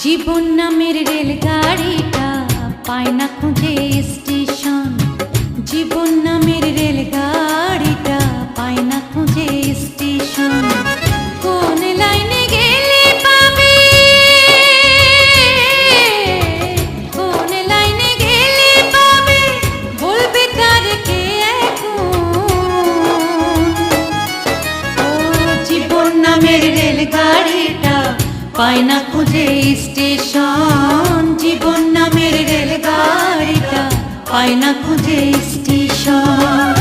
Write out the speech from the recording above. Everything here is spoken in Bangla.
জীবন নামের রেলগাড়িটা পায় না খুঁজে স্টেশন। জীবন নামের রেলগাড়িটা পায় না খুঁজে স্টেশন। কোন লাইনে গেলে পাবে, কোন লাইনে গেলে পাবে, বলবে তার কে এখন। ও জীবন নামের রেলগাড়িটা পায় না খুঁজে স্টেশন। জীবন নামের রেলগাড়িটা পায় না খুঁজে স্টেশন।